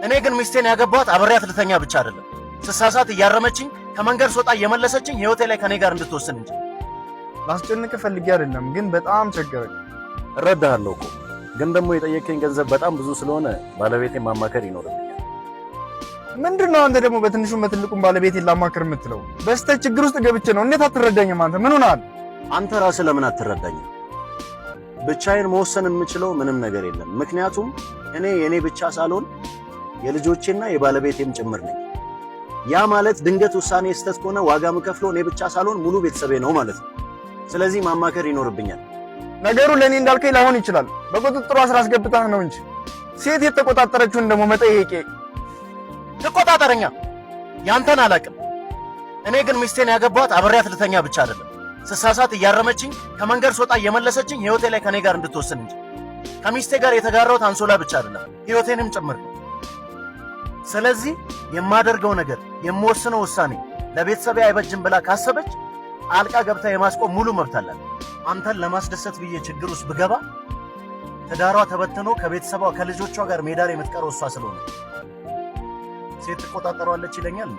እኔ ግን ሚስቴን ያገባኋት አብሬያት ልተኛ ብቻ አይደለም፣ ስሳሳት እያረመችኝ ከመንገድ ስወጣ እየመለሰችኝ ህይወቴ ላይ ከኔ ጋር እንድትወስን እንጂ። ላስጨንቅ ፈልጌ አይደለም፣ ግን በጣም ቸገረኝ። እረዳሃለሁ እኮ ግን ደግሞ የጠየቀኝ ገንዘብ በጣም ብዙ ስለሆነ ባለቤቴን ማማከር ይኖርብኛል። ምንድነው አንተ ደግሞ በትንሹም በትልቁም ባለቤቴን ላማክር የምትለው? በስተት ችግር ውስጥ ገብቼ ነው። እንዴት አትረዳኝም? አንተ ምን ሆነሃል? አንተ ራስህ ለምን አትረዳኝም? ብቻዬን መወሰን የምችለው ምንም ነገር የለም። ምክንያቱም እኔ የኔ ብቻ ሳልሆን የልጆቼና የባለቤቴም ጭምር ነኝ። ያ ማለት ድንገት ውሳኔ ስህተት ከሆነ ዋጋ የምከፍለው እኔ ብቻ ሳልሆን ሙሉ ቤተሰቤ ነው ማለት ነው። ስለዚህ ማማከር ይኖርብኛል። ነገሩ ለኔ እንዳልከኝ ላይሆን ይችላል። በቁጥጥሯ ስራ አስገብታህ ነው እንጂ ሴት የተቆጣጠረችውን ደግሞ መጠየቄ። ተቆጣጠረኛ ያንተን አላቅም። እኔ ግን ሚስቴን ያገባኋት አብሬያት ልተኛ ብቻ አይደለም፣ ስሳሳት እያረመችኝ ከመንገድ ስወጣ እየመለሰችኝ ህይወቴ ላይ ከኔ ጋር እንድትወስን እንጂ። ከሚስቴ ጋር የተጋራሁት አንሶላ ብቻ አይደለም ህይወቴንም ጭምር ነው። ስለዚህ የማደርገው ነገር የምወስነው ውሳኔ ለቤተሰቤ አይበጅም ብላ ካሰበች አልቃ ገብታ የማስቆም ሙሉ መብት አላት። አንተን ለማስደሰት ብዬ ችግር ውስጥ ብገባ ትዳሯ ተበትኖ ከቤተሰቧ ከልጆቿ ጋር ሜዳ ላይ የምትቀረው እሷ ስለሆነ ሴት ትቆጣጠሯለች ይለኛል።